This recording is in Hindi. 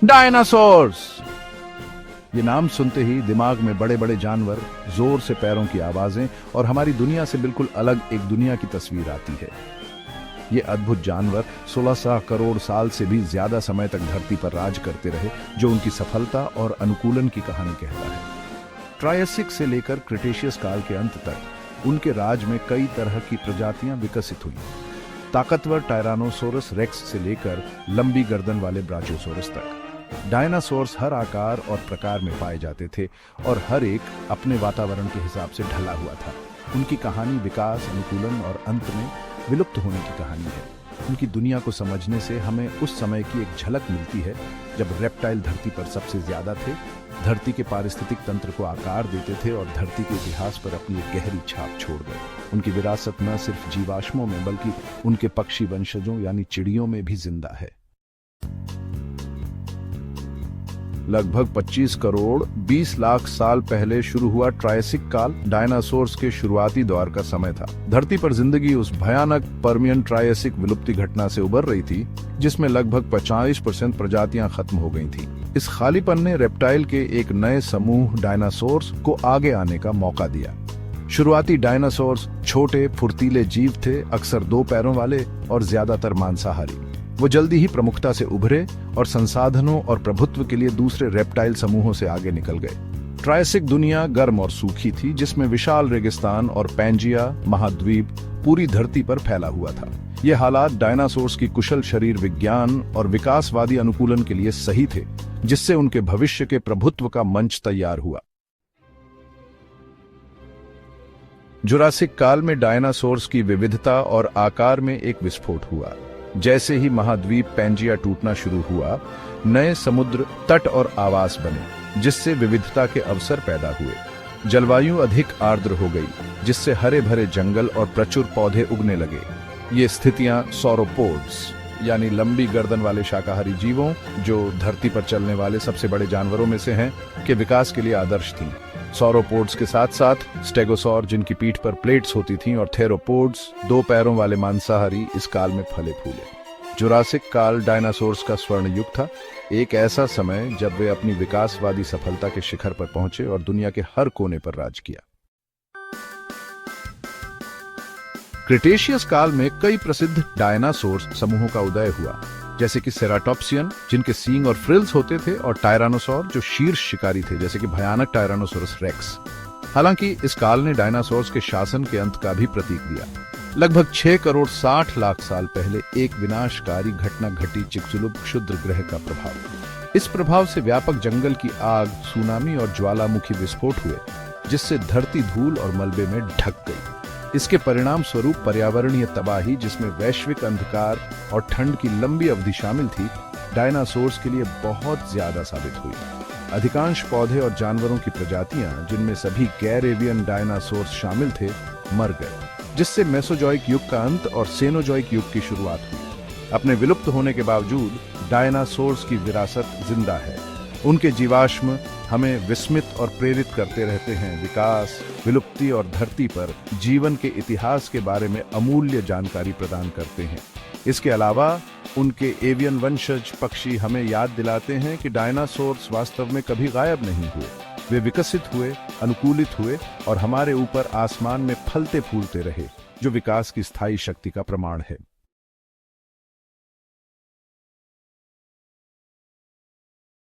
डायनासोर्स। ये नाम सुनते ही दिमाग में बड़े बड़े जानवर, जोर से पैरों की आवाजें और हमारी दुनिया से बिल्कुल अलग एक दुनिया की तस्वीर आती है। ये अद्भुत जानवर 1600 करोड़ साल से भी ज्यादा समय तक धरती पर राज करते रहे, जो उनकी सफलता और अनुकूलन की कहानी कहता है। ट्रायसिक से लेकर क्रिटेशियस काल के अंत तक उनके राज में कई तरह की प्रजातियां विकसित हुई। ताकतवर टायरानोसोरस रेक्स से लेकर लंबी गर्दन वाले ब्राचियोसोरस तक डायनासोर्स हर आकार और प्रकार में पाए जाते थे और हर एक अपने वातावरण के हिसाब से ढला हुआ था। उनकी कहानी विकास, अनुकूलन और अंत में विलुप्त होने की कहानी है। उनकी दुनिया को समझने से हमें उस समय की एक झलक मिलती है जब रेप्टाइल धरती पर सबसे ज्यादा थे, धरती के पारिस्थितिक तंत्र को आकार देते थे और धरती के इतिहास पर अपनी एक गहरी छाप छोड़ गए। उनकी विरासत न सिर्फ जीवाश्मों में बल्कि उनके पक्षी वंशजों यानी चिड़ियों में भी जिंदा है। लगभग 25 करोड़ 20 लाख साल पहले शुरू हुआ ट्रायसिक काल डायनासोर्स के शुरुआती दौर का समय था। धरती पर जिंदगी उस भयानक पर्मियन ट्रायसिक विलुप्ति घटना से उबर रही थी जिसमें लगभग 45% प्रजातियां खत्म हो गई थीं। इस खालीपन ने रेप्टाइल के एक नए समूह डायनासोर्स को आगे आने का मौका दिया। शुरुआती डायनासोर्स छोटे फुर्तीले जीव थे, अक्सर 2 पैरों वाले और ज्यादातर मांसाहारी। वो जल्दी ही प्रमुखता से उभरे और संसाधनों और प्रभुत्व के लिए दूसरे रेप्टाइल समूहों से आगे निकल गए। ट्रायसिक दुनिया गर्म और सूखी थी, जिसमें विशाल रेगिस्तान और पैंजिया महाद्वीप पूरी धरती पर फैला हुआ था। ये हालात डायनासोर्स की कुशल शरीर विज्ञान और विकासवादी अनुकूलन के लिए सही थे, जिससे उनके भविष्य के प्रभुत्व का मंच तैयार हुआ। जुरासिक काल में डायनासोर्स की विविधता और आकार में एक विस्फोट हुआ। जैसे ही महाद्वीप पैंजिया टूटना शुरू हुआ, नए समुद्र तट और आवास बने, जिससे विविधता के अवसर पैदा हुए। जलवायु अधिक आर्द्र हो गई, जिससे हरे भरे जंगल और प्रचुर पौधे उगने लगे। ये स्थितियां सौरोपोड्स यानी लंबी गर्दन वाले शाकाहारी जीवों, जो धरती पर चलने वाले सबसे बड़े जानवरों में से हैं, के विकास के लिए आदर्श थीं। सौरोपोड्स के साथ साथ स्टेगोसौर, जिनकी पीठ पर प्लेट्स होती थीं, और थेरोपोड्स, 2 पैरों वाले मांसाहारी, इस काल में फले फूले। जुरासिक काल डायनासोर्स का स्वर्ण युग था, एक ऐसा समय जब वे अपनी विकासवादी सफलता के शिखर पर पहुंचे और दुनिया के हर कोने पर राज किया। क्रिटेशियस काल में कई प्रसिद्ध डायनासोर्स समूहों का उदय हुआ, जैसे कि सेराटोप्सियन, जिनके सींग और फ्रिल्स होते थे, और टायरानोसौर, जो शीर्ष शिकारी थे, जैसे कि भयानक टायरानोसोरस रेक्स। हालांकि इस काल ने डायनासोर्स के शासन के अंत का भी प्रतीक दिया। लगभग 6 करोड़ 60 लाख साल पहले एक विनाशकारी घटना घटी, चिक्सुलुप क्षुद्र ग्रह का प्रभाव। इस प्रभाव से व्यापक जंगल की आग, सुनामी और ज्वालामुखी विस्फोट हुए, जिससे धरती धूल और मलबे में ढक गई। इसके परिणाम स्वरूप पर्यावरणीय तबाही, जिसमें वैश्विक अंधकार और ठंड की लंबी अवधि शामिल थी, डायनासोर्स के लिए बहुत ज्यादा साबित हुई। अधिकांश पौधे और जानवरों की प्रजातियां, जिनमें सभी गैर एवियन डायनासोर्स शामिल थे, मर गए, जिससे मेसोजोइक युग का अंत और सेनोजोइक युग की शुरुआत हुई। अपने विलुप्त होने के बावजूद डायनासोर्स की विरासत जिंदा है। उनके जीवाश्म हमें विस्मित और प्रेरित करते रहते हैं, विकास, विलुप्ति और धरती पर जीवन के इतिहास के बारे में अमूल्य जानकारी प्रदान करते हैं। इसके अलावा उनके एवियन वंशज पक्षी हमें याद दिलाते हैं कि डायनासोर्स वास्तव में कभी गायब नहीं हुए। वे विकसित हुए, अनुकूलित हुए और हमारे ऊपर आसमान में फलते फूलते रहे, जो विकास की स्थायी शक्ति का प्रमाण है।